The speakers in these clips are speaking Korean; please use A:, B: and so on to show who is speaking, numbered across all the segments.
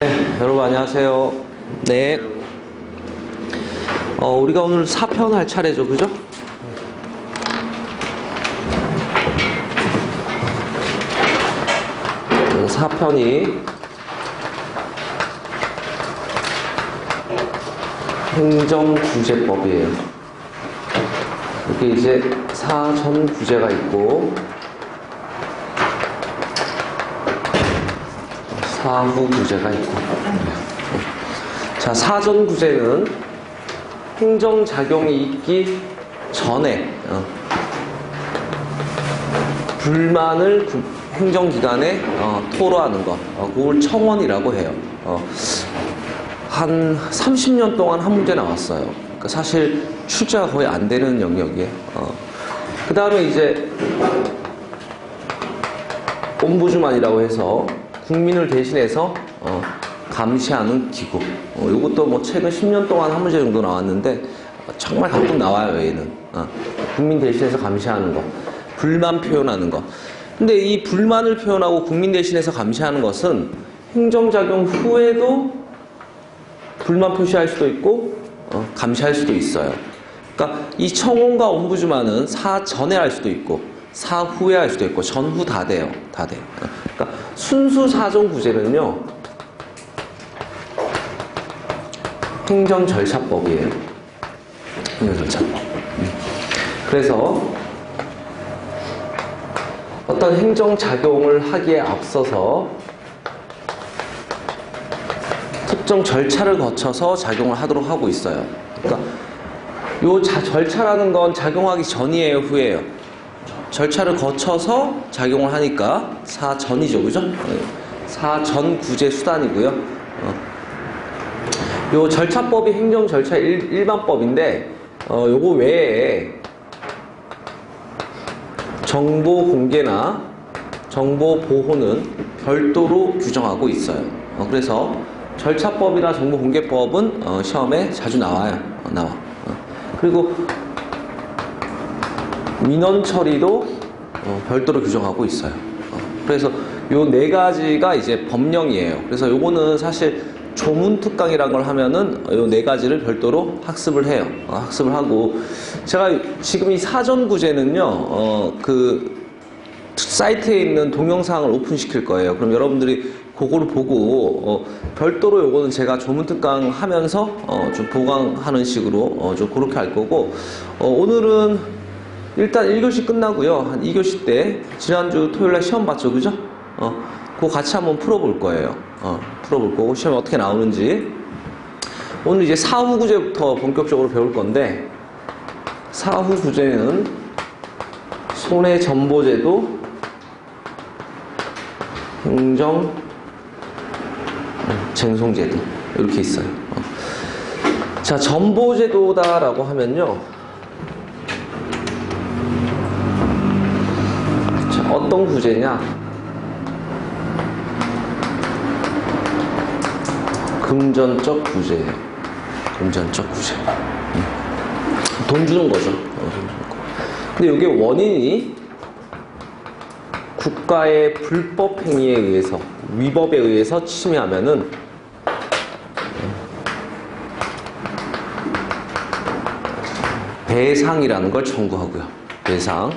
A: 네, 여러분 안녕하세요. 네. 우리가 오늘 4편 할 차례죠, 그죠? 네, 4편이 행정구제법이에요. 이게 이제 사전구제가 있고 사후구제가 있고. 자, 사전구제는 행정작용이 있기 전에 불만을 행정기관에 토로하는 것, 그걸 청원이라고 해요. 한 30년 동안 한 문제 나왔어요. 그러니까 사실 출제가 거의 안 되는 영역이에요. 그 다음에 이제 옴부즈만이라고 해서 국민을 대신해서 감시하는 기구. 이것도 뭐 최근 10년 동안 한 문제 정도 나왔는데 정말 가끔 나와요, 얘는. 국민 대신해서 감시하는 거. 불만 표현하는 거. 근데 이 불만을 표현하고 국민 대신해서 감시하는 것은 행정작용 후에도 불만 표시할 수도 있고 감시할 수도 있어요. 그러니까 이 청원과 옴부즈만은 사전에 할 수도 있고 사후에 할 수도 있고 전후 다 돼요. 다 돼. 그러니까 순수 사전구제는요, 행정절차법이에요. 행정절차법. 그래서 어떤 행정작용을 하기에 앞서서 특정 절차를 거쳐서 작용을 하도록 하고 있어요. 그러니까 요 절차라는 건 작용하기 전이에요, 후에요? 절차를 거쳐서 작용을 하니까 사전이죠, 그죠? 사전구제 수단이고요. 요 절차법이 행정절차 일반법인데 요거 외에 정보 공개나 정보 보호는 별도로 규정하고 있어요. 그래서 절차법이나 정보공개법은 시험에 자주 나와요. 나와. 그리고 민원 처리도 별도로 규정하고 있어요. 그래서 요 네 가지가 이제 법령이에요. 그래서 요거는 사실 조문특강이라는 걸 하면은 요 네 가지를 별도로 학습을 해요. 학습을 하고, 제가 지금 이 사전구제는요, 그 사이트에 있는 동영상을 오픈시킬 거예요. 그럼 여러분들이 그거를 보고 별도로 요거는 제가 조문특강 하면서 좀 보강하는 식으로 좀 그렇게 할 거고, 오늘은 일단 1교시 끝나고요. 한 2교시 때 지난주 토요일날 시험 봤죠, 그죠? 그거 같이 한번 풀어볼 거예요. 풀어볼 거고, 시험이 어떻게 나오는지. 오늘 이제 사후구제부터 본격적으로 배울 건데, 사후구제는 손해전보제도, 행정, 쟁송제도 이렇게 있어요. 자, 전보제도다라고 하면요, 자, 어떤 구제냐? 금전적 구제예요. 금전적 구제. 돈 주는 거죠. 근데 이게 원인이 국가의 불법 행위에 의해서, 위법에 의해서 침해하면은 배상이라는 걸 청구하고요. 배상.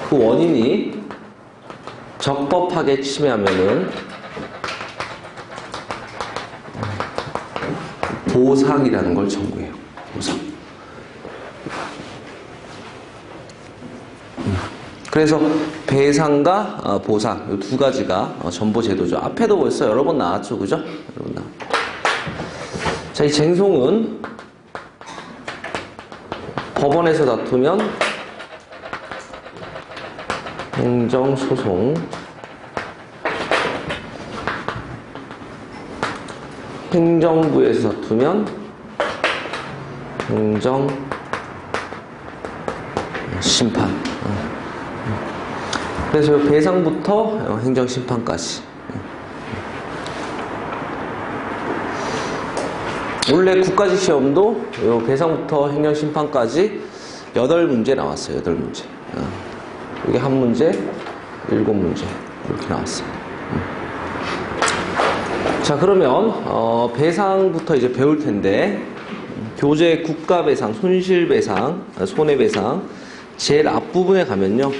A: 그 원인이 적법하게 침해하면은 보상이라는 걸 청구해요. 보상. 그래서 배상과 보상, 이 두 가지가 전보제도죠. 앞에도 벌써 여러 번 나왔죠, 그죠? 여러 번 나왔죠. 자, 이 쟁송은 법원에서 다투면 행정소송, 행정부에서 다투면 행정심판. 그래서 배상부터 행정심판까지. 원래 국가직 시험도 요 배상부터 행정심판까지 8문제 나왔어요. 8문제. 이게 한 문제, 7문제 이렇게 나왔어요. 자, 그러면 배상부터 이제 배울 텐데, 교재 국가배상, 손실배상, 손해배상 제일 앞부분에 가면요,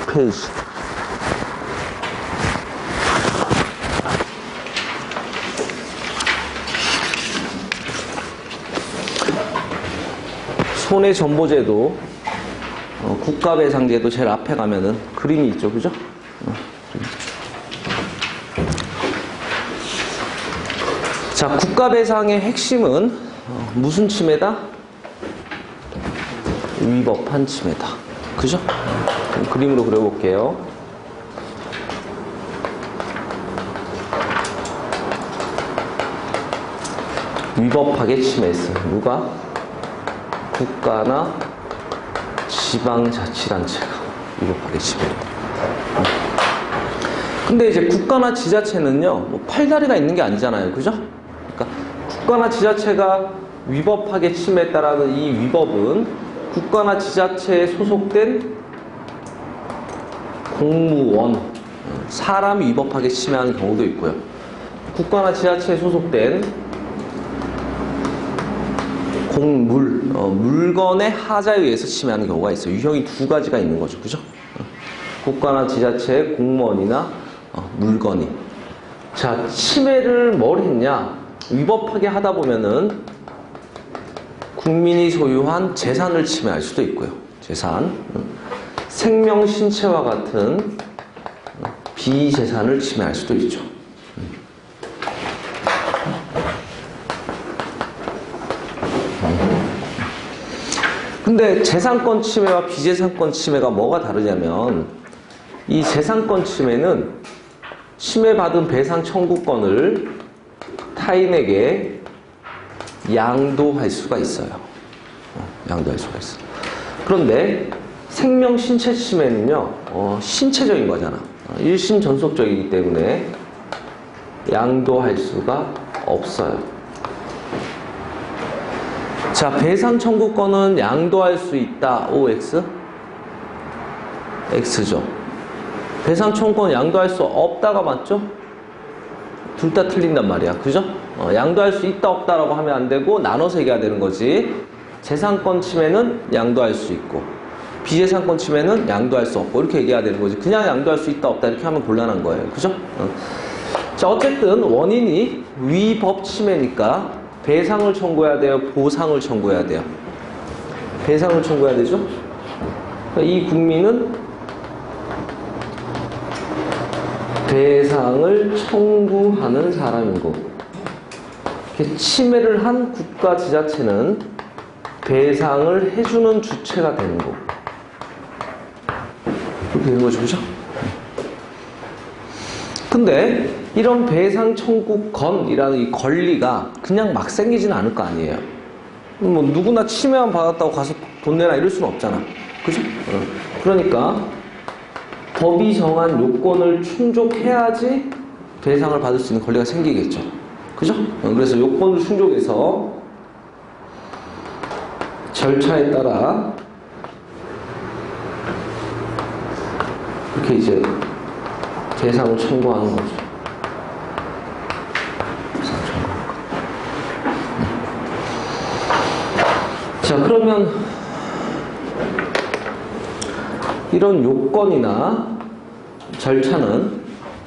A: 페이지. 손해전보제도, 국가배상제도 제일 앞에 가면은 그림이 있죠, 그죠? 자, 국가배상의 핵심은 무슨 침해다? 위법한 침해다. 그죠? 그림으로 그려볼게요. 위법하게 침해했어요. 누가? 국가나 지방자치단체가 위법하게 침해했다. 근데 이제 국가나 지자체는요, 뭐 팔다리가 있는 게 아니잖아요. 그죠? 그러니까 국가나 지자체가 위법하게 침해했다라는 이 위법은 국가나 지자체에 소속된 공무원, 사람이 위법하게 침해하는 경우도 있고요. 국가나 지자체에 소속된 공물, 물건의 하자에 의해서 침해하는 경우가 있어요. 유형이 두 가지가 있는 거죠. 그죠? 국가나 지자체의 공무원이나 물건이. 자, 침해를 뭘 했냐? 위법하게 하다 보면은 국민이 소유한 재산을 침해할 수도 있고요. 재산. 생명, 신체와 같은 비재산을 침해할 수도 있죠. 근데 재산권 침해와 비재산권 침해가 뭐가 다르냐면, 이 재산권 침해는 침해받은 배상 청구권을 타인에게 양도할 수가 있어요. 양도할 수가 있어요. 그런데 생명, 신체 침해는요, 신체적인 거잖아. 일심전속적이기 때문에 양도할 수가 없어요. 자, 배상 청구권은 양도할 수 있다. OX? X죠. 배상 청구권 양도할 수 없다가 맞죠? 둘 다 틀린단 말이야. 그죠? 양도할 수 있다 없다라고 하면 안 되고 나눠서 얘기해야 되는 거지. 재산권 침해는 양도할 수 있고 비재산권 침해는 양도할 수 없고 이렇게 얘기해야 되는 거지. 그냥 양도할 수 있다 없다 이렇게 하면 곤란한 거예요. 그죠? 자, 어쨌든 원인이 위법 침해니까 배상을 청구해야 돼요? 보상을 청구해야 돼요? 배상을 청구해야 되죠? 이 국민은 배상을 청구하는 사람인 거고, 침해를 한 국가 지자체는 배상을 해주는 주체가 되는 거고, 그렇게 되는 거죠, 그죠? 근데 이런 배상 청구권이라는 이 권리가 그냥 막 생기지는 않을 거 아니에요. 뭐 누구나 침해만 받았다고 가서 돈 내라 이럴 수는 없잖아. 그죠? 그러니까 법이 정한 요건을 충족해야지 배상을 받을 수 있는 권리가 생기겠죠. 그죠? 그래서 요건을 충족해서 절차에 따라 이렇게 이제 배상을 청구하는 거죠. 배상을 청구하는 거. 자, 그러면 이런 요건이나 절차는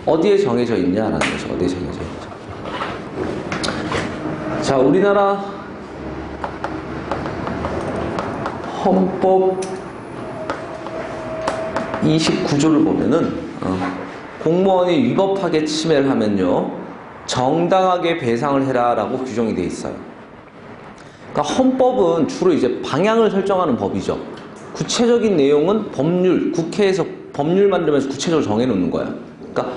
A: 어디에 정해져 있냐라는 거죠. 어디에 정해져 있죠. 자, 우리나라 헌법 29조를 보면은 공무원이 위법하게 침해를 하면요, 정당하게 배상을 해라라고 규정이 되어 있어요. 그러니까 헌법은 주로 이제 방향을 설정하는 법이죠. 구체적인 내용은 법률, 국회에서 법률 만들면서 구체적으로 정해놓는 거야. 그러니까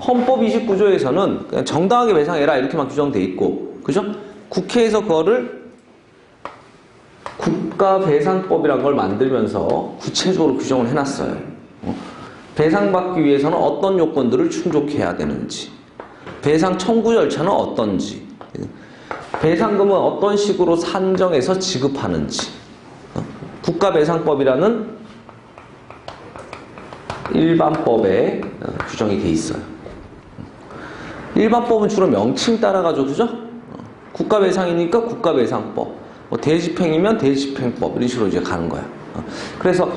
A: 헌법 29조에서는 그냥 정당하게 배상해라 이렇게만 규정돼 있고, 그죠? 국회에서 그거를 국가배상법이라는 걸 만들면서 구체적으로 규정을 해놨어요. 배상받기 위해서는 어떤 요건들을 충족해야 되는지, 배상 청구 절차는 어떤지, 배상금은 어떤 식으로 산정해서 지급하는지. 국가배상법이라는 일반법에 규정이 돼 있어요. 일반법은 주로 명칭 따라가지고, 그죠? 국가배상이니까 국가배상법, 뭐 대집행이면 대집행법, 이런 식으로 이제 가는 거야. 그래서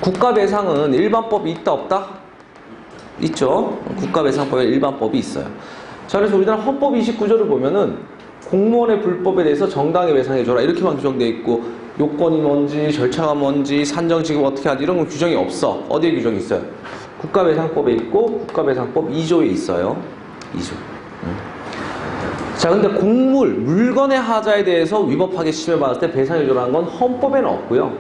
A: 국가배상은 일반법이 있다 없다? 있죠. 국가배상법에 일반법이 있어요. 자, 그래서 우리나라 헌법 29조를 보면은 공무원의 불법에 대해서 정당히 배상해줘라 이렇게만 규정되어 있고, 요건이 뭔지, 절차가 뭔지, 산정 지급 어떻게 하지 이런 건 규정이 없어. 어디에 규정이 있어요? 국가배상법에 있고 국가배상법 2조에 있어요. 2조. 자, 근데 곡물, 물건의 하자에 대해서 위법하게 침해받았을 때 배상해줘라는 건 헌법에는 없고요.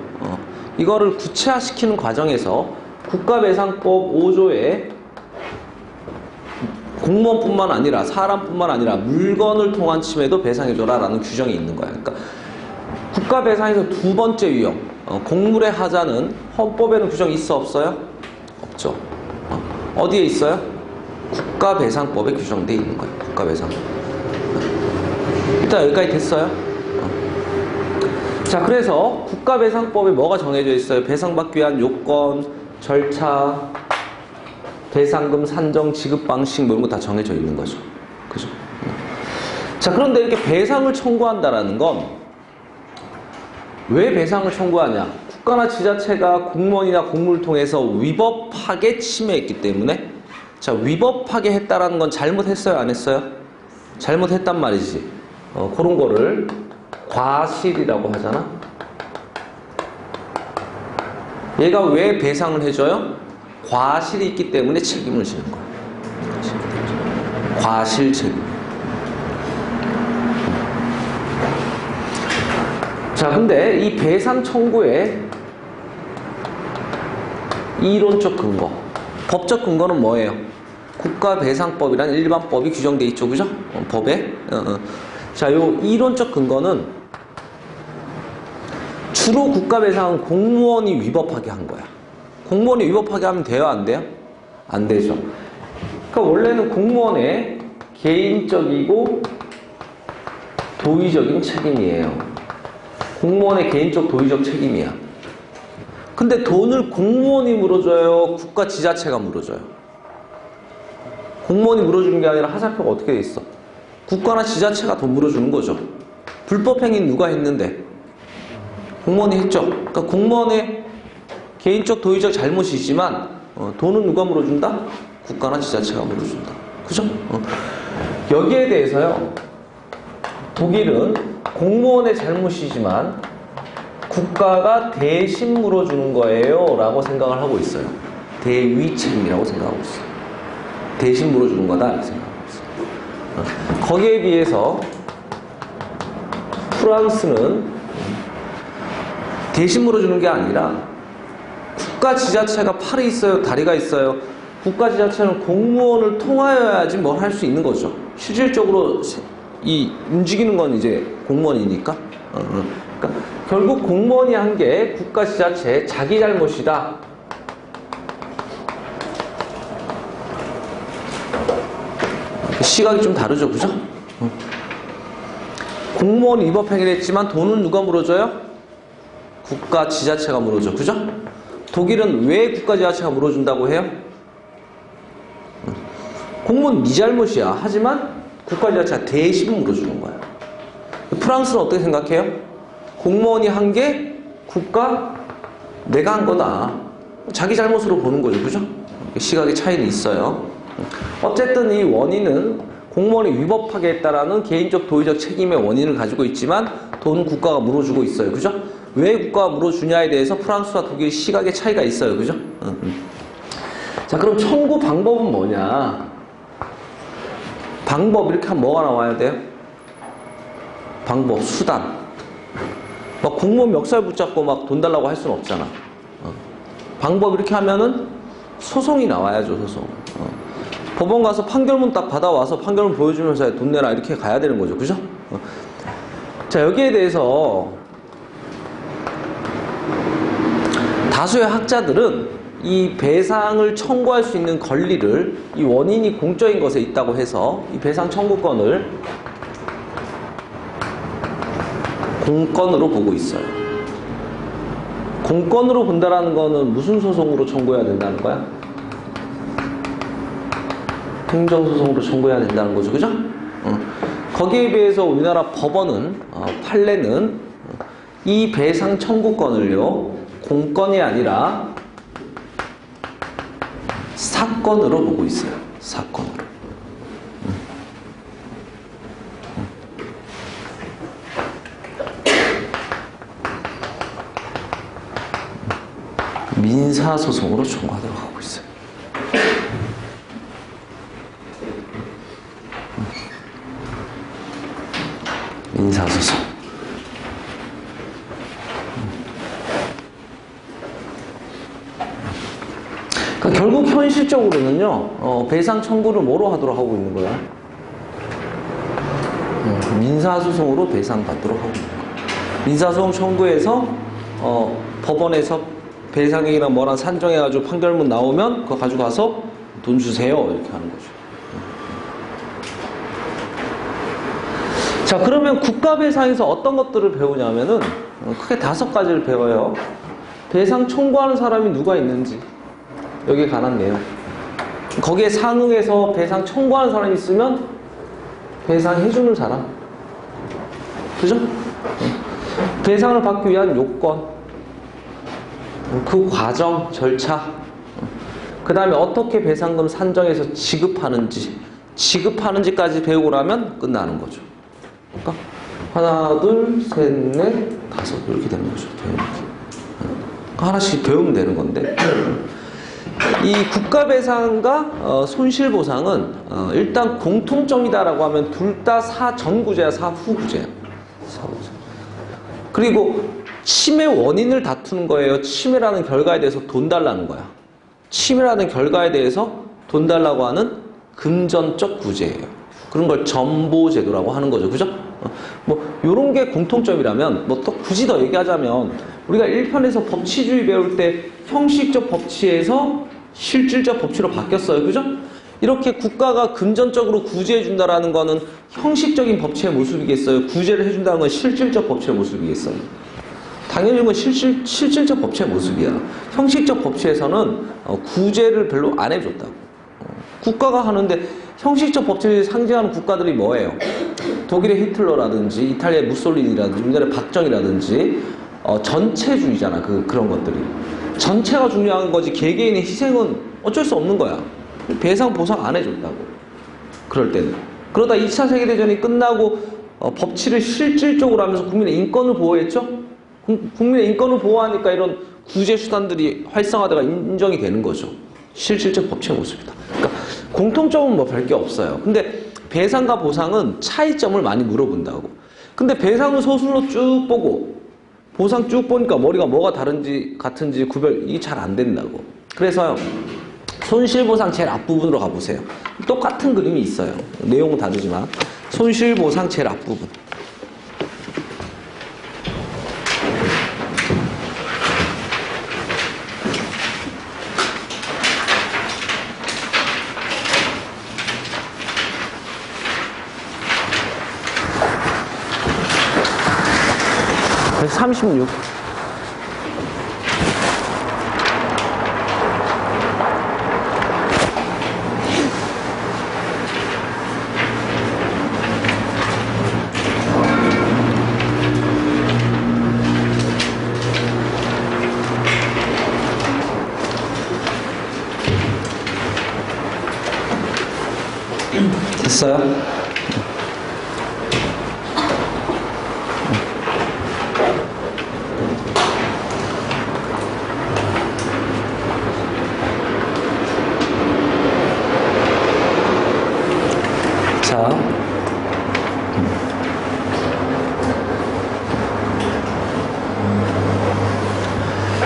A: 이거를 구체화시키는 과정에서 국가배상법 5조에 공무원뿐만 아니라 사람뿐만 아니라 물건을 통한 침해도 배상해줘라라는 규정이 있는 거야. 그러니까 국가배상에서 두 번째 유형, 곡물의 하자는 헌법에는 규정이 있어 없어요? 없죠. 어디에 있어요? 국가배상법에 규정되어 있는 거예요. 국가배상법. 일단 여기까지 됐어요? 자, 그래서 국가배상법에 뭐가 정해져 있어요? 배상받기 위한 요건, 절차, 배상금 산정, 지급 방식 뭐 이런 거 다 정해져 있는 거죠. 그죠? 자, 그런데 이렇게 배상을 청구한다라는 건 왜 배상을 청구하냐? 국가나 지자체가 공무원이나 공무를 통해서 위법하게 침해했기 때문에. 자, 위법하게 했다라는 건 잘못했어요? 안 했어요? 잘못했단 말이지. 그런 거를 과실이라고 하잖아. 얘가 왜 배상을 해줘요? 과실이 있기 때문에 책임을 지는 거야. 과실 책임. 자, 근데 이 배상 청구의 이론적 근거, 법적 근거는 뭐예요? 국가배상법이라는 일반법이 규정되어 있죠, 그죠? 법에. 자, 요 이론적 근거는 주로 국가배상은 공무원이 위법하게 한 거야. 공무원이 위법하게 하면 돼요, 안 돼요? 안 되죠. 그러니까 원래는 공무원의 개인적이고 도의적인 책임이에요. 공무원의 개인적 도의적 책임이야. 근데 돈을 공무원이 물어줘요? 국가 지자체가 물어줘요? 공무원이 물어주는 게 아니라 하자표가 어떻게 돼 있어? 국가나 지자체가 돈 물어주는 거죠. 불법 행위는 누가 했는데? 공무원이 했죠. 그러니까 공무원의 개인적 도의적 잘못이지만 돈은 누가 물어준다? 국가나 지자체가 물어준다. 그죠? 여기에 대해서요, 독일은 공무원의 잘못이지만 국가가 대신 물어주는 거예요 라고 생각을 하고 있어요. 대위 책임이라고 생각하고 있어요. 대신 물어주는 거다 이렇게 생각하고 있어요. 거기에 비해서 프랑스는 대신 물어주는 게 아니라 국가 지자체가 팔이 있어요, 다리가 있어요. 국가 지자체는 공무원을 통하여야지 뭘 할 수 있는 거죠. 실질적으로 이 움직이는 건 이제 공무원이니까. 그러니까 결국 공무원이 한 게 국가 지자체의 자기 잘못이다. 시각이 좀 다르죠, 그죠? 공무원이 위법 행위를 했지만 돈은 누가 물어줘요? 국가 지자체가 물어줘, 그죠? 독일은 왜 국가 지자체가 물어준다고 해요? 공무원 네 잘못이야. 하지만 국가 지자체가 대신 물어주는 거야. 프랑스는 어떻게 생각해요? 공무원이 한 게 내가 한 거다. 자기 잘못으로 보는 거죠, 그죠? 시각의 차이는 있어요. 어쨌든 이 원인은 공무원이 위법하게 했다라는 개인적 도의적 책임의 원인을 가지고 있지만 돈은 국가가 물어주고 있어요, 그죠? 왜 국가가 물어주냐에 대해서 프랑스와 독일 시각의 차이가 있어요, 그죠? 자, 그럼 청구 방법은 뭐냐? 방법 이렇게 하면 뭐가 나와야 돼요? 방법, 수단. 막 공무원 멱살 붙잡고 막 돈 달라고 할 수는 없잖아. 방법 이렇게 하면은 소송이 나와야죠, 소송. 법원 가서 판결문 딱 받아와서 판결문 보여주면서 돈 내라 이렇게 가야 되는 거죠, 그죠? 자, 여기에 대해서 다수의 학자들은 이 배상을 청구할 수 있는 권리를 이 원인이 공적인 것에 있다고 해서 이 배상 청구권을 공건으로 보고 있어요. 공건으로 본다라는 거는 무슨 소송으로 청구해야 된다는 거야? 행정소송으로 청구해야 된다는 거죠. 그죠? 거기에 비해서 우리나라 법원은, 판례는 이 배상 청구권을요, 공건이 아니라 사건으로 보고 있어요. 사건으로. 민사소송으로 청구하도록 하고 있어요. 민사소송. 그러니까 결국 현실적으로는요, 배상 청구를 뭐로 하도록 하고 있는 거야? 민사소송으로 배상받도록 하고 있는 거야. 민사소송 청구해서 법원에서 배상액이나 뭐랑 산정해가지고 판결문 나오면 그거 가지고 가서 돈 주세요 이렇게 하는 거죠. 자, 그러면 국가배상에서 어떤 것들을 배우냐면은 크게 5가지를 배워요. 배상 청구하는 사람이 누가 있는지, 여기에 관한 내용. 거기에 상응해서 배상 청구하는 사람이 있으면 배상해주는 사람, 그죠? 배상을 받기 위한 요건, 그 과정, 절차, 그 다음에 어떻게 배상금 산정해서 지급하는지까지 배우고 나면 끝나는 거죠. 그러니까 하나, 둘, 셋, 넷, 다섯 이렇게 되는 거죠. 하나씩 배우면 되는 건데, 이 국가배상과 손실보상은 일단 공통점이다라고 하면 둘 다 사전구제야, 사후구제야. 그리고 침해 원인을 다투는 거예요. 침해라는 결과에 대해서 돈 달라는 거야. 침해라는 결과에 대해서 돈 달라고 하는 금전적 구제예요. 그런 걸 전보제도라고 하는 거죠. 그죠? 뭐 요런 게 공통점이라면, 뭐 또 굳이 더 얘기하자면, 우리가 1편에서 법치주의 배울 때 형식적 법치에서 실질적 법치로 바뀌었어요. 그죠? 이렇게 국가가 금전적으로 구제해준다라는 거는 형식적인 법치의 모습이겠어요? 구제를 해준다는 건 실질적 법치의 모습이겠어요? 당연히 이건 실질적 법치의 모습이야. 형식적 법치에서는 구제를 별로 안 해줬다고. 국가가 하는데 형식적 법치를 상징하는 국가들이 뭐예요? 독일의 히틀러라든지 이탈리아의 무솔리니라든지 우리나라의 박정희라든지 전체주의잖아. 그런 것들이. 전체가 중요한 거지 개개인의 희생은 어쩔 수 없는 거야. 배상 보상 안 해줬다고. 그럴 때는. 그러다 2차 세계대전이 끝나고 법치를 실질적으로 하면서 국민의 인권을 보호했죠? 국민의 인권을 보호하니까 이런 구제 수단들이 활성화되가 인정이 되는 거죠. 실질적 법치의 모습이다. 그러니까 공통점은 뭐 별 게 없어요. 근데 배상과 보상은 차이점을 많이 물어본다고. 근데 배상은 서술로 쭉 보고 보상 쭉 보니까 머리가 뭐가 다른지 같은지 이게 잘 안 된다고. 그래서요, 손실보상 제일 앞부분으로 가보세요. 똑같은 그림이 있어요. 내용은 다르지만 손실보상 제일 앞부분. 그래서 36. 됐어요?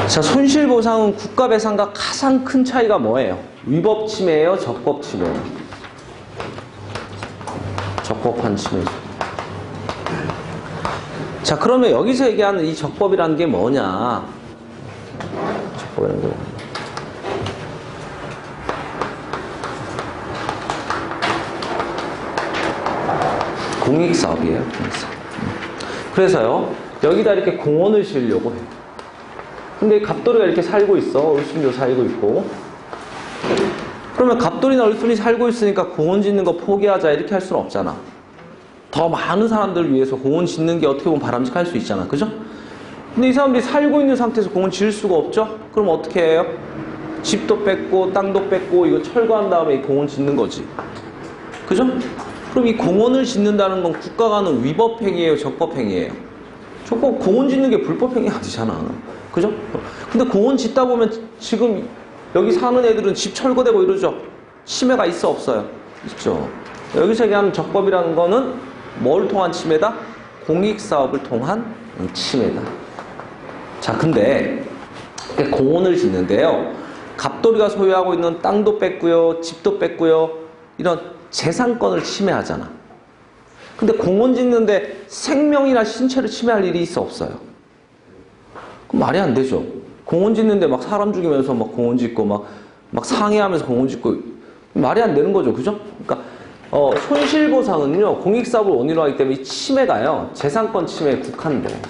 A: 자, 손실보상은 국가배상과 가장 큰 차이가 뭐예요? 위법침해예요? 적법침해예요? 적법한 침해죠. 자, 그러면 여기서 얘기하는 이 적법이라는 게 뭐냐? 적법이라는 게 뭐냐? 공익사업이에요. 공익사업. 그래서요, 여기다 이렇게 공원을 지으려고 해. 근데 갑돌이가 이렇게 살고 있어. 을순이도 살고 있고. 그러면 갑돌이나 을순이 살고 있으니까 공원 짓는 거 포기하자 이렇게 할 수는 없잖아. 더 많은 사람들을 위해서 공원 짓는 게 어떻게 보면 바람직할 수 있잖아. 그죠? 근데 이 사람들이 살고 있는 상태에서 공원 지을 수가 없죠? 그럼 어떻게 해요? 집도 뺏고 땅도 뺏고 이거 철거한 다음에 이 공원 짓는 거지. 그죠? 그럼 이 공원을 짓는다는 건 국가가 하는 위법행위예요? 적법행위예요? 공원 짓는 게 불법행위 아니잖아. 그죠? 근데 공원 짓다 보면 지금 여기 사는 애들은 집 철거되고 이러죠? 침해가 있어 없어요? 있죠. 여기서 얘기하는 적법이라는 거는 뭘 통한 침해다? 공익사업을 통한 침해다. 자, 근데 공원을 짓는데요. 갑돌이가 소유하고 있는 땅도 뺏고요. 집도 뺏고요. 이런 재산권을 침해하잖아. 근데 공원 짓는데 생명이나 신체를 침해할 일이 있어 없어요? 그럼 말이 안 되죠. 공원 짓는데 막 사람 죽이면서 막 공원 짓고 막 상해하면서 공원 짓고 말이 안 되는 거죠. 그죠? 그러니까 손실보상은요, 공익사업을 원인으로 하기 때문에 이 침해가요, 재산권 침해에 국한돼.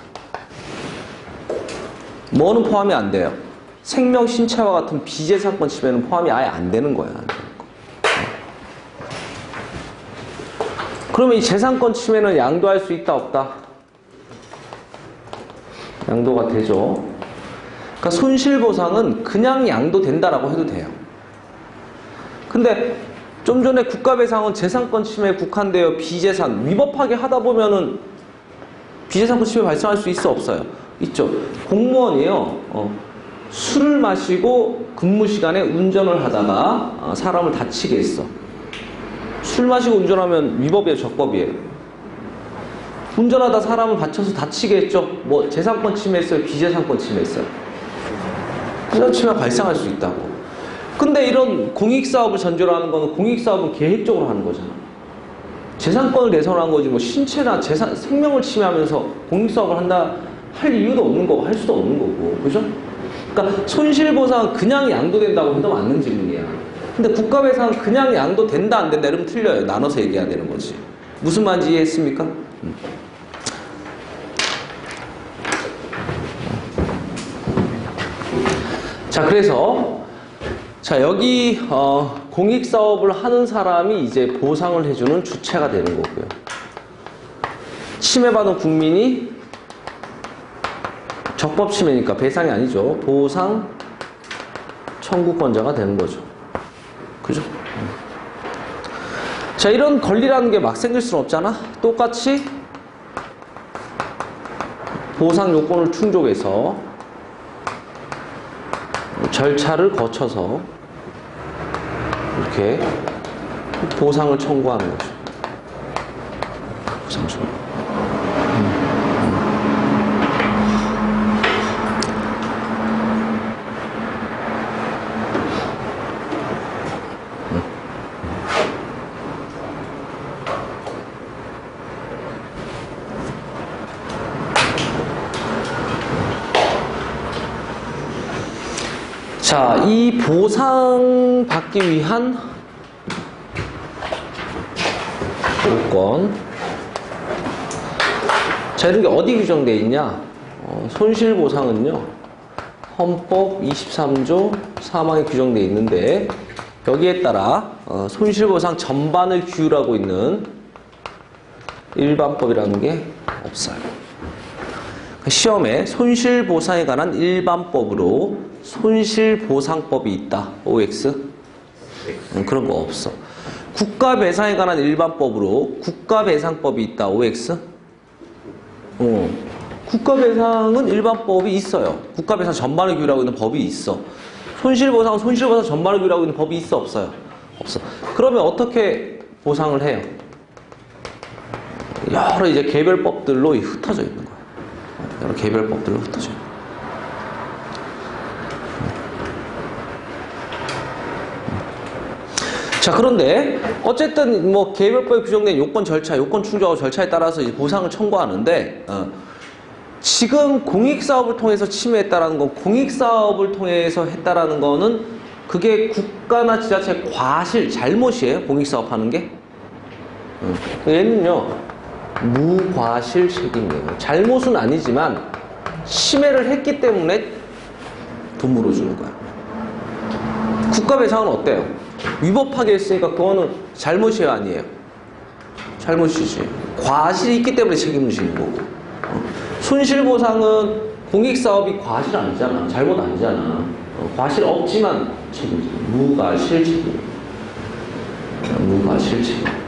A: 뭐는 포함이 안 돼요? 생명, 신체와 같은 비재산권 침해는 포함이 아예 안 되는 거야. 안 되는 거. 그러면 이 재산권 침해는 양도할 수 있다, 없다? 양도가 되죠. 그러니까 손실보상은 그냥 양도된다라고 해도 돼요. 근데 좀 전에 국가배상은 재산권 침해에 국한되어 비재산, 위법하게 하다 보면은 비재산권 침해 발생할 수 있어 없어요? 있죠. 공무원이요. 술을 마시고 근무 시간에 운전을 하다가 사람을 다치게 했어. 술 마시고 운전하면 위법이에요, 적법이에요? 운전하다 사람을 다쳐서 다치게 했죠. 뭐 재산권 침해했어요, 비재산권 침해했어요? 이런 침해가 발생할 수 있다고. 근데 이런 공익사업을 전제로 하는 거는 공익사업은 계획적으로 하는 거잖아. 재산권을 개선한 거지 뭐 신체나 생명을 침해하면서 공익사업을 한다 할 이유도 없는 거고 할 수도 없는 거고. 그죠? 그러니까 손실보상은 그냥 양도된다고 해도 맞는 질문이야. 근데 국가배상은 그냥 양도된다 안 된다 이러면 틀려요. 나눠서 얘기해야 되는 거지. 무슨 말인지 이해했습니까? 자, 그래서 여기 공익사업을 하는 사람이 이제 보상을 해주는 주체가 되는 거고요. 침해받은 국민이 적법 침해니까 배상이 아니죠. 보상 청구권자가 되는 거죠. 그죠? 자, 이런 권리라는 게 막 생길 수는 없잖아. 똑같이 보상 요건을 충족해서 절차를 거쳐서 이렇게 보상을 청구하는 거죠. 보상 청구. 자, 이 보상 받기 위한 요건. 자, 이런 게 어디 규정되어 있냐? 손실보상은요, 헌법 23조 3항에 규정되어 있는데, 여기에 따라 손실보상 전반을 규율하고 있는 일반법이라는 게 없어요. 시험에 손실보상에 관한 일반법으로 손실보상법이 있다. OX? 그런 거 없어. 국가배상에 관한 일반법으로 국가배상법이 있다. OX? 국가배상은 일반법이 있어요. 국가배상 전반을 규율하고 있는 법이 있어. 손실보상은 손실보상 전반을 규율하고 있는 법이 있어 없어요? 없어. 그러면 어떻게 보상을 해요? 여러 이제 개별법들로 흩어져 있는 거예요. 여러 개별법들로 흩어져 있는 거예요. 자, 그런데 어쨌든 뭐 개별법에 규정된 요건 절차, 요건 충족하고 절차에 따라서 이제 보상을 청구하는데 지금 공익사업을 통해서 침해했다라는 건 공익사업을 통해서 했다라는 거는 그게 국가나 지자체의 과실, 잘못이에요. 공익사업 하는 게. 얘는요 무과실 책임이에요. 잘못은 아니지만 심해를 했기 때문에 돈 물어주는 거야. 국가배상은 어때요? 위법하게 했으니까 그거는 잘못이에요, 아니에요? 잘못이지. 과실이 있기 때문에 책임을 지는 거고. 손실보상은 공익사업이 과실 아니잖아. 잘못 아니잖아. 과실 없지만 책임져. 무과실 책임. 무과실 책임.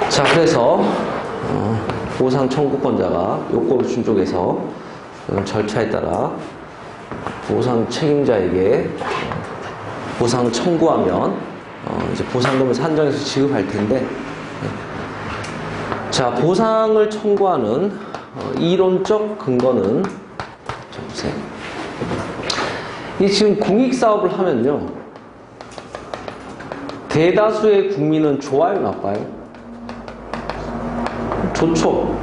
A: 자, 그래서 보상 청구권자가 요건을 준쪽에서 절차에 따라 보상 책임자에게 보상을 청구하면 이제 보상금을 산정해서 지급할 텐데, 자, 보상을 청구하는 이론적 근거는, 자, 보세요. 이 지금 공익사업을 하면요, 대다수의 국민은 좋아요, 나빠요? 좋죠.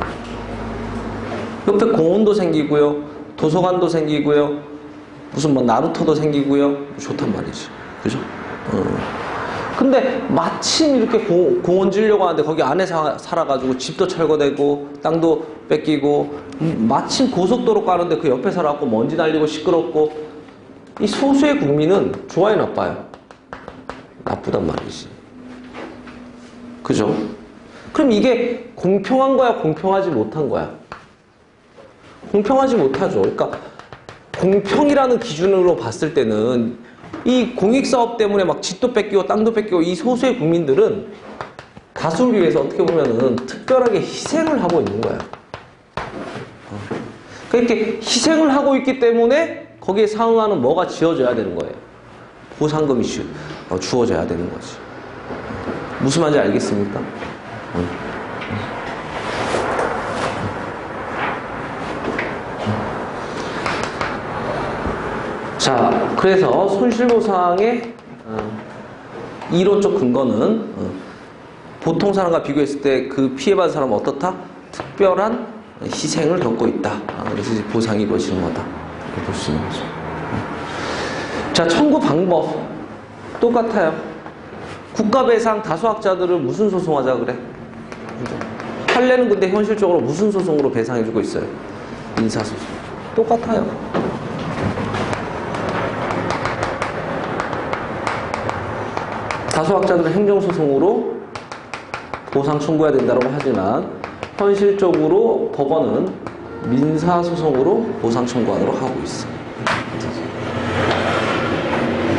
A: 옆에 공원도 생기고요, 도서관도 생기고요, 무슨 뭐 나루터도 생기고요, 좋단 말이지. 그죠? 근데 마침 이렇게 공원 지으려고 하는데 거기 안에 살아가지고 집도 철거되고 땅도 뺏기고, 마침 고속도로 가는데 그 옆에 살아갖고 먼지 날리고 시끄럽고, 이 소수의 국민은 좋아요, 나빠요? 나쁘단 말이지. 그죠? 그럼 이게 공평한 거야, 공평하지 못한 거야? 공평하지 못하죠. 그러니까 공평이라는 기준으로 봤을 때는 이 공익사업 때문에 막 집도 뺏기고 땅도 뺏기고 이 소수의 국민들은 다수를 위해서 어떻게 보면은 특별하게 희생을 하고 있는 거야. 그러니까 이렇게 희생을 하고 있기 때문에 거기에 상응하는 뭐가 지어져야 되는 거예요. 보상금이 주어져야 되는 거지. 무슨 말인지 알겠습니까? 자, 그래서 손실보상의 이론적 근거는 보통 사람과 비교했을 때 그 피해받은 사람은 어떻다? 특별한 희생을 겪고 있다. 그래서 이제 보상이 이루어지는 거다. 이렇게 볼 수 있는 거죠. 자, 청구 방법 똑같아요. 국가배상 다수학자들을 무슨 소송하자 그래? 판례는 근데 현실적으로 무슨 소송으로 배상해주고 있어요? 민사소송. 똑같아요. 다수학자들은 행정소송으로 보상 청구해야 된다고 하지만 현실적으로 법원은 민사소송으로 보상 청구하도록 하고 있어.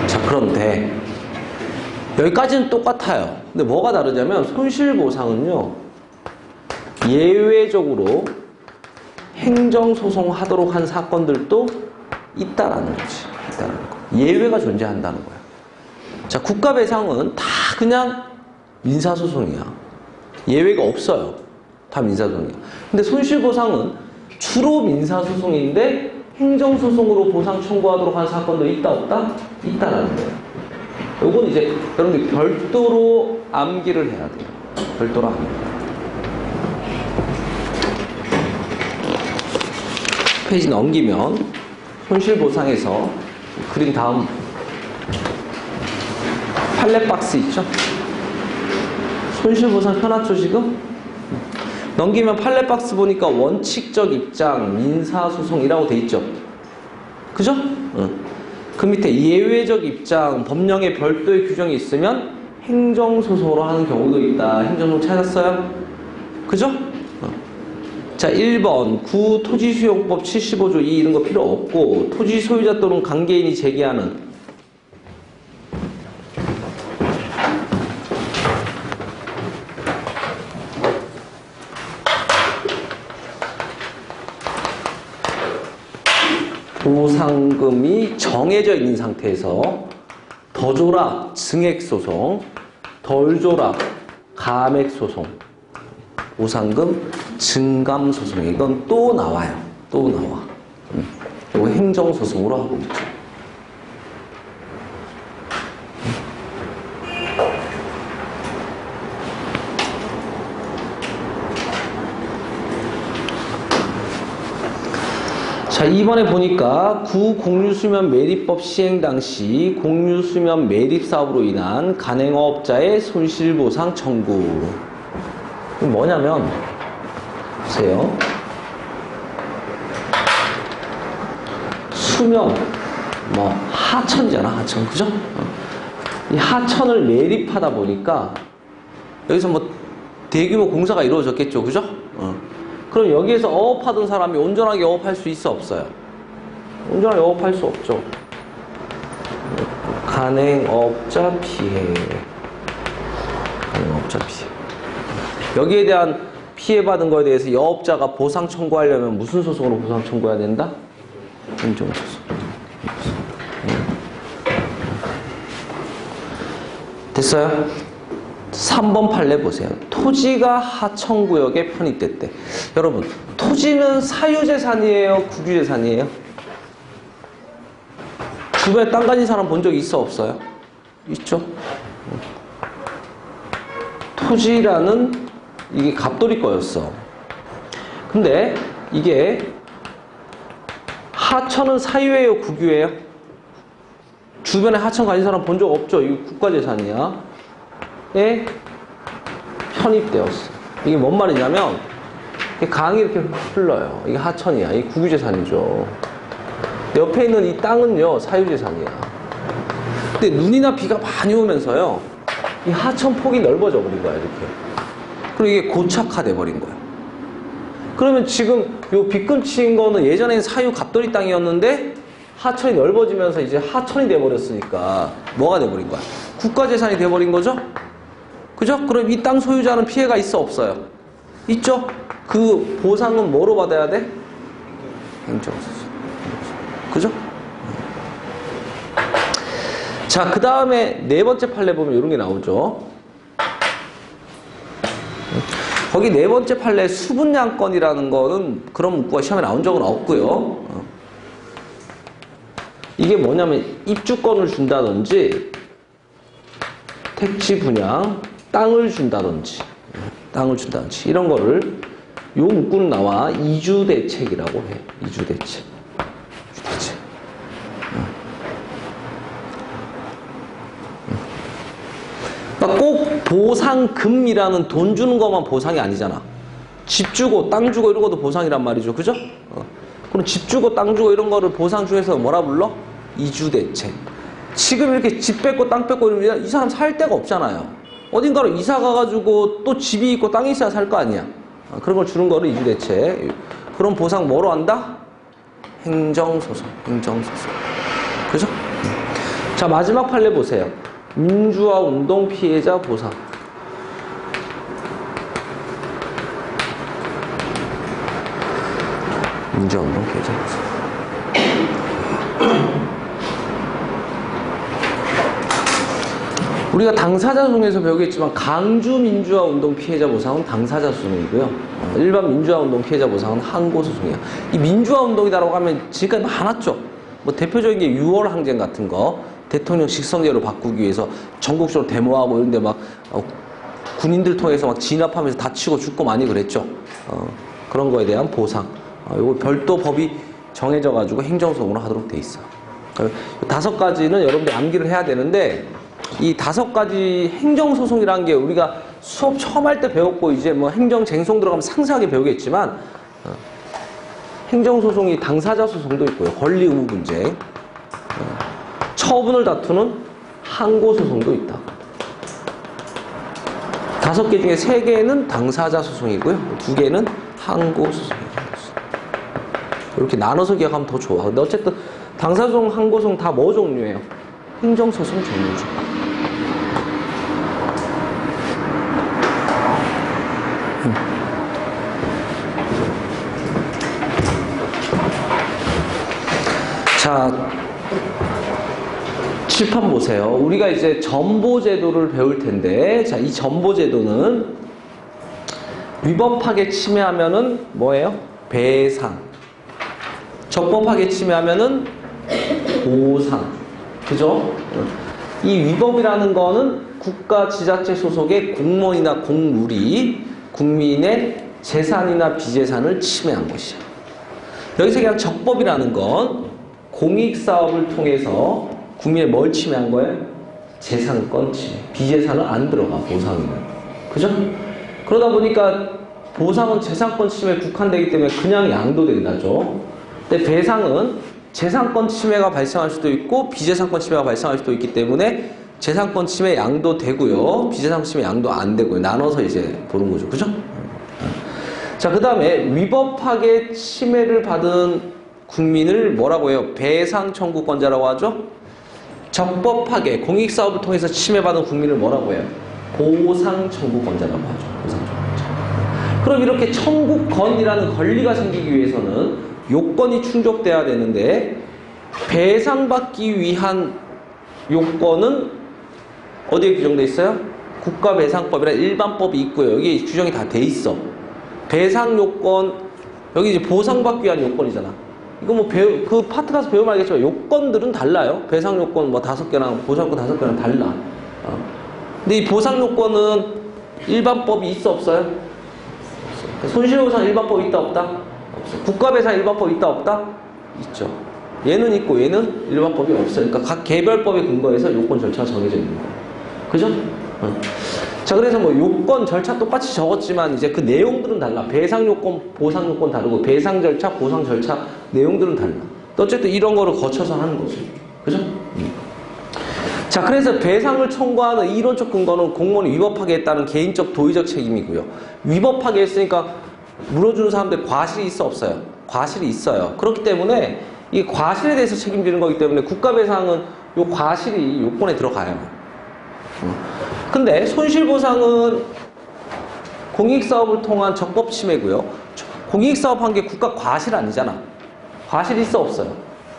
A: 자, 그런데 여기까지는 똑같아요. 근데 뭐가 다르냐면 손실보상은요, 예외적으로 행정소송 하도록 한 사건들도 있다라는 거지. 있다라는 거. 예외가 존재한다는 거야. 자, 국가배상은 다 그냥 민사소송이야. 예외가 없어요. 다 민사소송이야. 근데 손실보상은 주로 민사소송인데 행정소송으로 보상 청구하도록 한 사건도 있다, 없다? 있다라는 거예요. 요건 이제 여러분들 별도로 암기를 해야 돼요. 별도로 암기. 페이지 넘기면 손실보상에서 그린 다음 판례 박스 있죠? 손실보상 펴놨죠, 지금? 넘기면 판례 박스 보니까 원칙적 입장, 민사소송이라고 돼 있죠? 그죠? 그 밑에 예외적 입장, 법령에 별도의 규정이 있으면 행정소송으로 하는 경우도 있다. 행정소송 찾았어요? 그죠? 자, 1번 구토지수용법 75조 2 이런 거 필요 없고, 토지 소유자 또는 관계인이 제기하는 보상금이 정해져 있는 상태에서 더 줘라 증액소송, 덜 줘라 감액소송, 보상금 증감소송, 이건 또 나와요. 또 나와. 이거 행정소송으로 하고 있죠. 자, 이번에 보니까 구공유수면 매립법 시행 당시 공유수면 매립 사업으로 인한 간행업자의 손실보상 청구. 이게 뭐냐면, 보세요. 수면, 뭐, 하천이잖아, 하천. 그죠? 이 하천을 매립하다 보니까, 여기서 뭐, 대규모 공사가 이루어졌겠죠. 그죠? 그럼 여기에서 어업하던 사람이 온전하게 어업할 수 있어, 없어요? 온전하게 어업할 수 없죠. 간행업자 피해. 간행업자 피해. 여기에 대한 피해받은 거에 대해서 여업자가 보상 청구하려면 무슨 소송으로 보상 청구해야 된다? 행정소송. 됐어요? 3번 판례 보세요. 토지가 하천구역에 편입됐대. 여러분, 토지는 사유재산이에요? 국유재산이에요? 주변에 땅 가진 사람 본 적 있어? 없어요? 있죠? 토지라는 이게 갑돌이 거였어. 근데 이게 하천은 사유예요? 국유예요? 주변에 하천 가진 사람 본 적 없죠? 이거 국가재산이야. 에 편입되었어. 이게 뭔 말이냐면 강이 이렇게 흘러요. 이게 하천이야. 이게 국유재산이죠. 옆에 있는 이 땅은요 사유재산이야. 근데 눈이나 비가 많이 오면서요 이 하천 폭이 넓어져 버린 거야. 이렇게. 그리고 이게 고착화돼 버린 거야. 그러면 지금 요 빗금치인 거는 예전에는 사유 갑돌이 땅이었는데 하천이 넓어지면서 이제 하천이 돼 버렸으니까 뭐가 돼 버린 거야? 국가재산이 돼 버린 거죠? 그죠? 그럼 이 땅 소유자는 피해가 있어, 없어요? 있죠? 그 보상은 뭐로 받아야 돼? 행정소송. 그죠? 자, 그 다음에 네 번째 판례 보면 이런 게 나오죠. 거기 네 번째 판례 수분양권이라는 거는 그런 문구가 시험에 나온 적은 없고요. 이게 뭐냐면 입주권을 준다든지 택지 분양, 땅을 준다든지 이런 거를 요 문구는 나와 이주대책이라고 해. 이주대책. 그러니까 꼭 보상금이라는 돈 주는 것만 보상이 아니잖아. 집 주고 땅 주고 이런 것도 보상이란 말이죠. 그죠? 그럼 집 주고 땅 주고 이런 거를 보상 중에서 뭐라 불러? 이주대책. 지금 이렇게 집 뺏고 땅 뺏고 이러면 이 사람 살 데가 없잖아요. 어딘가로 이사 가가지고 또 집이 있고 땅이 있어야 살 거 아니야. 그런 걸 주는 거를 이주대책. 그런 보상 뭐로 한다? 행정소송. 그죠? 자, 마지막 판례 보세요. 민주화 운동 피해자 보상. 민주화 운동 피해자 보상. 우리가 당사자 소송에서 배우겠지만 강주 민주화 운동 피해자 보상은 당사자 소송이고요. 일반 민주화 운동 피해자 보상은 항고 소송이에요. 이 민주화 운동이다라고 하면 지금까지 많았죠. 뭐 대표적인 게 6월 항쟁 같은 거, 대통령 직선제로 바꾸기 위해서 전국적으로 데모하고 이런데 막 군인들 통해서 막 진압하면서 다치고 죽고 많이 그랬죠. 그런 거에 대한 보상. 요거 별도 법이 정해져 가지고 행정소송으로 하도록 돼 있어. 그러니까 5가지는 여러분들 암기를 해야 되는데. 이 5가지 행정소송이라는 게 우리가 수업 처음 할 때 배웠고 이제 뭐 행정쟁송 들어가면 상세하게 배우겠지만 행정소송이 당사자 소송도 있고요. 권리 의무 분쟁, 처분을 다투는 항고소송도 있다. 5개 중에 3개는 당사자 소송이고요. 2개는 항고소송입니다. 이렇게 나눠서 기억하면 더 좋아. 근데 어쨌든 당사소송, 항고소송 다 뭐 종류예요? 행정소송 종류죠. 자, 칠판 보세요. 우리가 이제 전보제도를 배울 텐데, 자, 이 전보제도는 위법하게 침해하면은 뭐예요? 배상. 적법하게 침해하면은 보상. 그죠? 이 위법이라는 거는 국가 지자체 소속의 공무원이나 공무리 국민의 재산이나 비재산을 침해한 것이야. 여기서 그냥 적법이라는 건 공익사업을 통해서 국민의 뭘 침해한 거예요? 재산권 침해. 비재산은 안 들어가, 보상이는. 그죠? 그러다 보니까 보상은 재산권 침해에 국한되기 때문에 그냥 양도된다죠. 근데 배상은 재산권 침해가 발생할 수도 있고 비재산권 침해가 발생할 수도 있기 때문에 재산권 침해 양도되고요. 비재산권 침해 양도 안 되고요. 나눠서 이제 보는 거죠. 그죠? 자, 그 다음에 위법하게 침해를 받은 국민을 뭐라고 해요? 배상 청구권자라고 하죠? 적법하게 공익사업을 통해서 침해받은 국민을 뭐라고 해요? 보상 청구권자라고 하죠. 보상 청구권자. 그럼 이렇게 청구권이라는 권리가 생기기 위해서는 요건이 충족돼야 되는데 배상받기 위한 요건은 어디에 규정돼 있어요? 국가배상법이라 일반법이 있고요. 여기 규정이 다 돼 있어. 배상 요건, 여기 이제 보상받기 위한 요건이잖아. 이거 뭐 그 파트 가서 배우면 알겠지만 요건들은 달라요. 배상 요건 뭐 5개랑 보상 요건 5개랑 달라. 근데 이 보상 요건은 일반법이 있어 없어요? 손실보상 일반법 있다 없다? 없어. 국가배상 일반법 있다 없다? 있죠. 얘는 있고 얘는 일반법이 없어요. 그러니까 각 개별법에 근거해서 요건 절차가 정해져 있는 거예요. 그죠? 자, 그래서 뭐 요건 절차 똑같이 적었지만 이제 그 내용들은 달라. 배상 요건, 보상 요건 다르고 배상 절차, 보상 절차 내용들은 달라. 어쨌든 이런 거를 거쳐서 하는 거죠. 그죠? 자, 그래서 배상을 청구하는 이론적 근거는 공무원이 위법하게 했다는 개인적 도의적 책임이고요. 위법하게 했으니까 물어주는 사람들 과실이 있어 없어요? 과실이 있어요. 그렇기 때문에 이 과실에 대해서 책임지는 거기 때문에 국가배상은 요 과실이 요건에 들어가요. 근데 손실보상은 공익사업을 통한 적법 침해고요. 공익사업 한 게 국가 과실 아니잖아. 과실이 있어 없어요?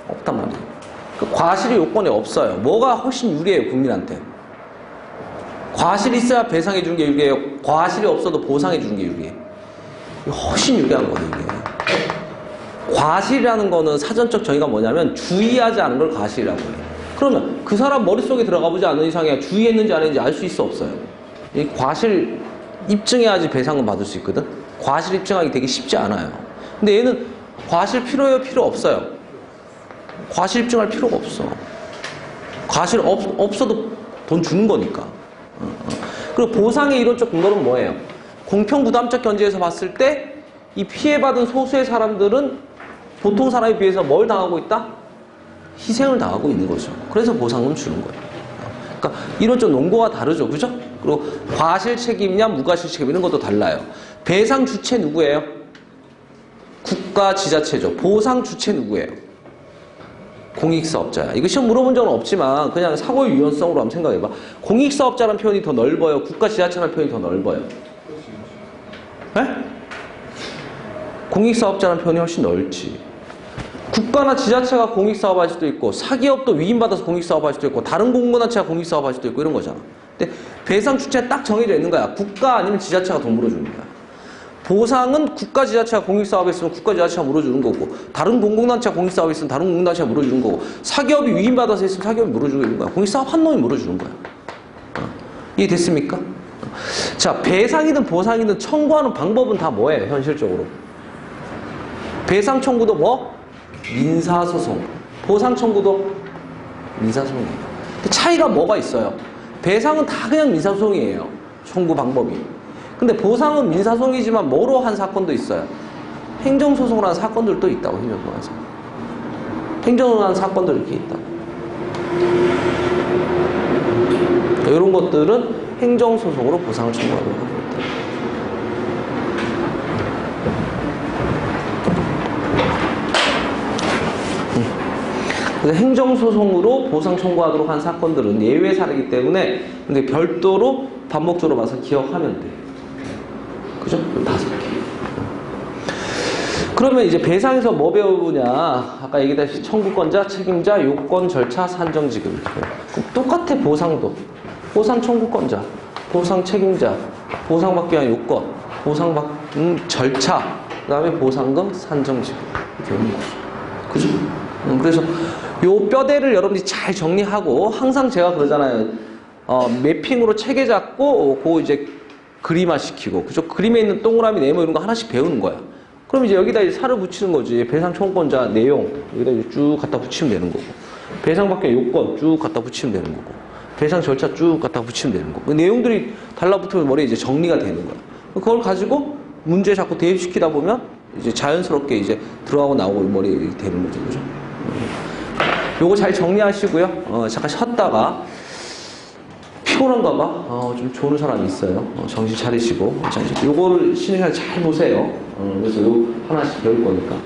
A: 없단 말이에요. 그 과실이 요건에 없어요. 뭐가 훨씬 유리해요, 국민한테? 과실이 있어야 배상해 주는 게 유리해요. 과실이 없어도 보상해 주는 게 유리해요. 훨씬 유리한 거예요, 이게. 과실이라는 거는 사전적 정의가 뭐냐면 주의하지 않은 걸 과실이라고 해요. 그러면 그 사람 머릿속에 들어가 보지 않는 이상에 주의했는지 안 했는지 알 수 있어 없어요? 이 과실 입증해야지 배상은 받을 수 있거든. 과실 입증하기 되게 쉽지 않아요. 근데 얘는 과실 필요해요? 필요 없어요? 과실 입증할 필요가 없어. 과실 없어도 돈 주는 거니까. 그리고 보상의 이론적 근거는 뭐예요? 공평부담적 견지에서 봤을 때 이 피해받은 소수의 사람들은 보통 사람에 비해서 뭘 당하고 있다? 희생을 당하고 있는 거죠. 그래서 보상금 주는 거예요. 그러니까 이론적 논거가 다르죠. 그죠? 그리고 과실 책임이냐 무과실 책임 이런 것도 달라요. 배상 주체 누구예요? 국가 지자체죠. 보상 주체 누구예요? 공익사업자야. 이거 시험 물어본 적은 없지만 그냥 사고의 유연성으로 한번 생각해봐. 공익사업자라는 표현이 더 넓어요? 국가 지자체라는 표현이 더 넓어요? 네? 공익사업자라는 표현이 훨씬 넓지. 국가나 지자체가 공익사업 할 수도 있고 사기업도 위임받아서 공익사업 할 수도 있고 다른 공무단체가 공익사업 할 수도 있고 이런 거잖아. 근데 배상 주체가 딱 정해져 있는 거야. 국가 아니면 지자체가 돈 물어주는 거야. 보상은 국가 지자체가 공익사업에 있으면 국가 지자체가 물어주는 거고 다른 공공단체가 공익사업에 있으면 다른 공공단체가 물어주는 거고 사기업이 위임받아서 있으면 사기업이 물어주고 있는 거야. 공익사업 한 놈이 물어주는 거야. 이해됐습니까? 자, 배상이든 보상이든 청구하는 방법은 다 뭐예요? 현실적으로. 배상 청구도 뭐? 민사소송. 보상 청구도 민사소송이에요. 근데 차이가 뭐가 있어요? 배상은 다 그냥 민사소송이에요. 청구 방법이. 근데 보상은 민사소송이지만 뭐로 한 사건도 있어요? 행정소송을 한 사건들도 있다고. 행정소송에서. 행정소송을 한 사건도 이렇게 있다. 이런 것들은 행정소송으로 보상을 청구하는 겁니다. 그래서 행정소송으로 보상 청구하도록 한 사건들은 예외 사례이기 때문에 근데 별도로 반복적으로 봐서 기억하면 돼. 그죠? 5개. 그러면 이제 배상에서 뭐 배우냐? 아까 얘기했다시피 청구권자, 책임자, 요건, 절차, 산정, 지급. 똑같아. 보상도. 보상 청구권자, 보상 책임자, 보상받기 위한 요건, 보상받는 절차, 그 다음에 보상금, 산정, 지급. 이렇게 있는 거죠. 그죠? 그래서 요 뼈대를 여러분들이 잘 정리하고, 항상 제가 그러잖아요. 매핑으로 체계 잡고, 그거 이제 그림화 시키고, 그죠? 그림에 있는 동그라미, 네모 이런 거 하나씩 배우는 거야. 그럼 이제 여기다 이제 살을 붙이는 거지. 배상 청구권자 내용, 여기다 이제 쭉 갖다 붙이면 되는 거고. 배상 밖에 요건 쭉 갖다 붙이면 되는 거고. 배상 절차 쭉 갖다 붙이면 되는 거고. 그 내용들이 달라붙으면 머리에 이제 정리가 되는 거야. 그걸 가지고 문제 자꾸 대입시키다 보면 이제 자연스럽게 이제 들어가고 나오고 머리에 되는 거죠. 그죠? 요거 잘 정리하시고요. 잠깐 쉬었다가, 피곤한가 봐. 좀 좋은 사람이 있어요. 정신 차리시고. 자, 이제 요거를 쉬는 시간 잘 보세요. 그래서 요 하나씩 배울 거니까.